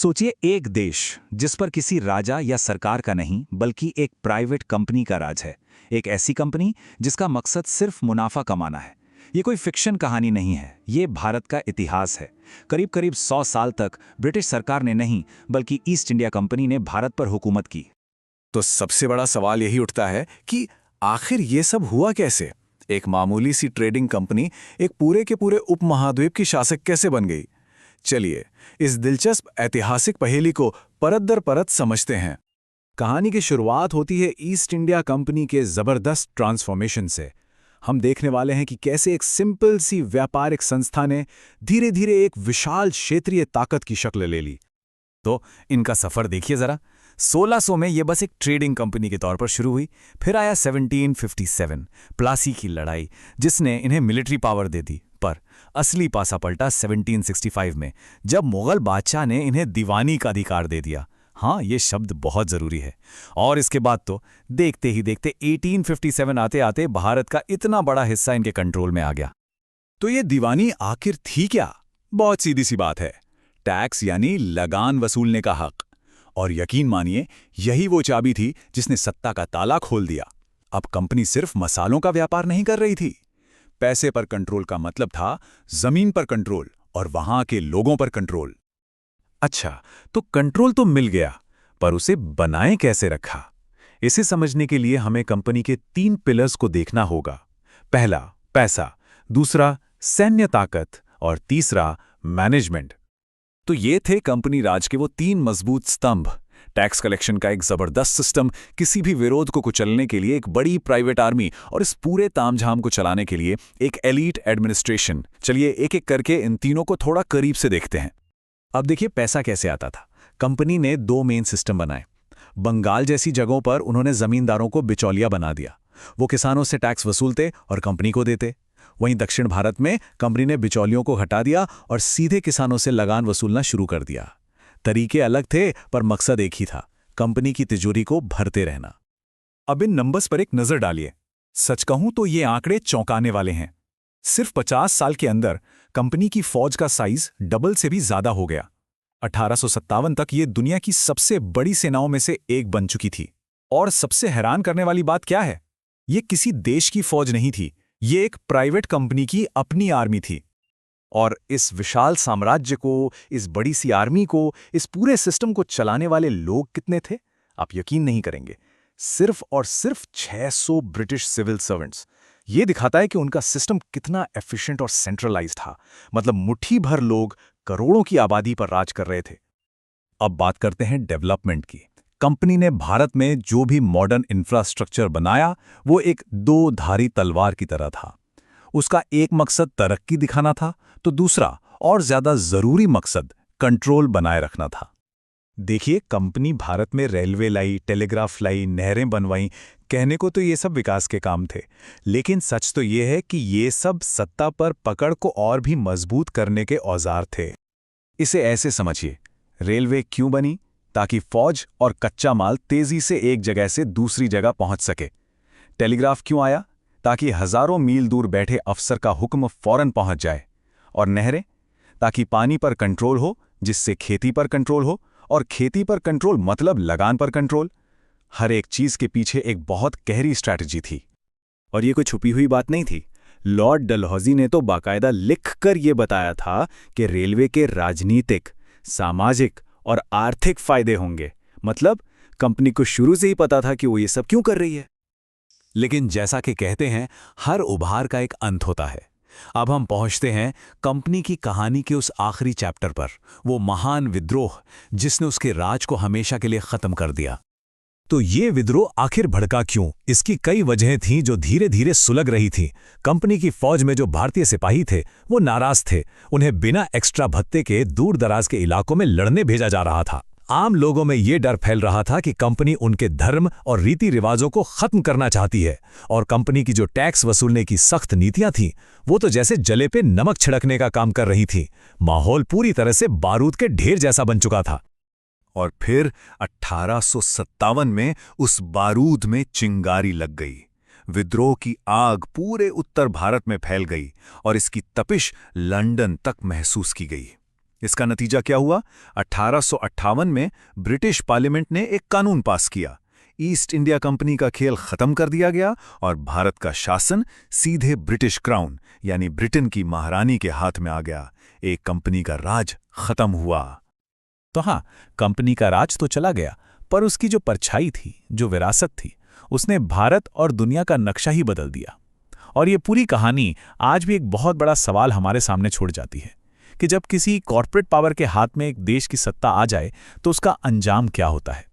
सोचिए एक देश जिस पर किसी राजा या सरकार का नहीं बल्कि एक प्राइवेट कंपनी का राज है। एक ऐसी कंपनी जिसका मकसद सिर्फ मुनाफा कमाना है। ये कोई फिक्शन कहानी नहीं है, ये भारत का इतिहास है। करीब करीब 100 साल तक ब्रिटिश सरकार ने नहीं बल्कि ईस्ट इंडिया कंपनी ने भारत पर हुकूमत की। तो सबसे बड़ा सवाल यही उठता है कि आखिर ये सब हुआ कैसे? एक मामूली सी ट्रेडिंग कंपनी एक पूरे के पूरे उपमहाद्वीप की शासक कैसे बन गई? चलिए इस दिलचस्प ऐतिहासिक पहेली को परत दर परत समझते हैं। कहानी की शुरुआत होती है ईस्ट इंडिया कंपनी के जबरदस्त ट्रांसफॉर्मेशन से। हम देखने वाले हैं कि कैसे एक सिंपल सी व्यापारिक संस्था ने धीरे धीरे एक विशाल क्षेत्रीय ताकत की शक्ल ले ली। तो इनका सफर देखिए जरा। 1600 में ये बस एक ट्रेडिंग कंपनी के तौर पर शुरू हुई। फिर आया 1757 प्लासी की लड़ाई, जिसने इन्हें मिलिट्री पावर दे दी। पर असली पासा पलटा 1765 में, जब मुगल बादशाह ने इन्हें दीवानी का अधिकार दे दिया। हाँ, ये शब्द बहुत जरूरी है। और इसके बाद तो देखते ही देखते 1857 आते आते भारत का इतना बड़ा हिस्सा इनके कंट्रोल में आ गया। तो ये दीवानी आखिर थी क्या? बहुत सीधी सी बात है, टैक्स यानी लगान वसूलने का हक। और यकीन मानिए, यही वो चाबी थी जिसने सत्ता का ताला खोल दिया। अब कंपनी सिर्फ मसालों का व्यापार नहीं कर रही थी। पैसे पर कंट्रोल का मतलब था जमीन पर कंट्रोल और वहां के लोगों पर कंट्रोल। अच्छा, तो कंट्रोल तो मिल गया, पर उसे बनाए कैसे रखा? इसे समझने के लिए हमें कंपनी के 3 पिलर्स को देखना होगा। पहला पैसा, दूसरा सैन्य ताकत और तीसरा मैनेजमेंट। तो ये थे कंपनी राज के वो 3 मजबूत स्तंभ। टैक्स कलेक्शन का एक जबरदस्त सिस्टम, किसी भी विरोध को कुचलने के लिए एक बड़ी प्राइवेट आर्मी, और इस पूरे तामझाम को चलाने के लिए एक एलीट एडमिनिस्ट्रेशन। चलिए एक एक करके इन तीनों को थोड़ा करीब से देखते हैं। अब देखिए पैसा कैसे आता था। कंपनी ने 2 मेन सिस्टम बनाए। बंगाल जैसी जगहों पर उन्होंने जमींदारों को बिचौलिया बना दिया। वो किसानों से टैक्स वसूलते और कंपनी को देते। वहीं दक्षिण भारत में कंपनी ने बिचौलियों को हटा दिया और सीधे किसानों से लगान वसूलना शुरू कर दिया। तरीके अलग थे, पर मकसद एक ही था, कंपनी की तिजोरी को भरते रहना। अब इन नंबर्स पर एक नजर डालिए। सच कहूं तो ये आंकड़े चौंकाने वाले हैं। सिर्फ 50 साल के अंदर कंपनी की फौज का साइज डबल से भी ज्यादा हो गया। 1857 तक ये दुनिया की सबसे बड़ी सेनाओं में से एक बन चुकी थी। और सबसे हैरान करने वाली बात क्या है? ये किसी देश की फौज नहीं थी, ये एक प्राइवेट कंपनी की अपनी आर्मी थी। और इस विशाल साम्राज्य को, इस बड़ी सी आर्मी को, इस पूरे सिस्टम को चलाने वाले लोग कितने थे? आप यकीन नहीं करेंगे, सिर्फ और सिर्फ 600 ब्रिटिश सिविल सर्वेंट्स। ये दिखाता है कि उनका सिस्टम कितना एफिशिएंट और सेंट्रलाइज्ड था। मतलब मुट्ठी भर लोग करोड़ों की आबादी पर राज कर रहे थे। अब बात करते हैं डेवलपमेंट की। कंपनी ने भारत में जो भी मॉडर्न इंफ्रास्ट्रक्चर बनाया, वो एक 2-धारी तलवार की तरह था। उसका एक मकसद तरक्की दिखाना था, तो दूसरा और ज्यादा जरूरी मकसद कंट्रोल बनाए रखना था। देखिए, कंपनी भारत में रेलवे लाई, टेलीग्राफ लाई, नहरें बनवाई। कहने को तो ये सब विकास के काम थे, लेकिन सच तो ये है कि ये सब सत्ता पर पकड़ को और भी मजबूत करने के औजार थे। इसे ऐसे समझिए, रेलवे क्यों बनी? ताकि फौज और कच्चा माल तेजी से एक जगह से दूसरी जगह पहुंच सके। टेलीग्राफ क्यों आया? ताकि हजारों मील दूर बैठे अफसर का हुक्म फौरन पहुंच जाए। और नहरें? ताकि पानी पर कंट्रोल हो, जिससे खेती पर कंट्रोल हो, और खेती पर कंट्रोल मतलब लगान पर कंट्रोल। हर एक चीज के पीछे एक बहुत गहरी स्ट्रैटेजी थी। और ये कोई छुपी हुई बात नहीं थी। लॉर्ड डलहौजी ने तो बाकायदा लिखकर ये बताया था कि रेलवे के राजनीतिक, सामाजिक और आर्थिक फायदे होंगे। मतलब कंपनी को शुरू से ही पता था कि वो ये सब क्यों कर रही है। लेकिन जैसा कि कहते हैं, हर उभार का एक अंत होता है। अब हम पहुंचते हैं कंपनी की कहानी के उस आखिरी चैप्टर पर, वो महान विद्रोह जिसने उसके राज को हमेशा के लिए खत्म कर दिया। तो ये विद्रोह आखिर भड़का क्यों? इसकी कई वजहें थीं जो धीरे धीरे सुलग रही थीं। कंपनी की फौज में जो भारतीय सिपाही थे वो नाराज थे। उन्हें बिना एक्स्ट्रा भत्ते के दूर दराज के इलाकों में लड़ने भेजा जा रहा था। आम लोगों में ये डर फैल रहा था कि कंपनी उनके धर्म और रीति रिवाजों को खत्म करना चाहती है। और कंपनी की जो टैक्स वसूलने की सख्त नीतियां थीं, वो तो जैसे जले पे नमक छिड़कने का काम कर रही थीं। माहौल पूरी तरह से बारूद के ढेर जैसा बन चुका था। और फिर 1857 में उस बारूद में चिंगारी लग गई। विद्रोह की आग पूरे उत्तर भारत में फैल गई और इसकी तपिश लंदन तक महसूस की गई। इसका नतीजा क्या हुआ? 1858 में ब्रिटिश पार्लियामेंट ने एक कानून पास किया। ईस्ट इंडिया कंपनी का खेल खत्म कर दिया गया और भारत का शासन सीधे ब्रिटिश क्राउन यानी ब्रिटेन की महारानी के हाथ में आ गया। एक कंपनी का राज खत्म हुआ। तो हाँ, कंपनी का राज तो चला गया, पर उसकी जो परछाई थी, जो विरासत थी, उसने भारत और दुनिया का नक्शा ही बदल दिया। और ये पूरी कहानी आज भी एक बहुत बड़ा सवाल हमारे सामने छोड़ जाती है कि जब किसी कॉर्पोरेट पावर के हाथ में एक देश की सत्ता आ जाए तो उसका अंजाम क्या होता है।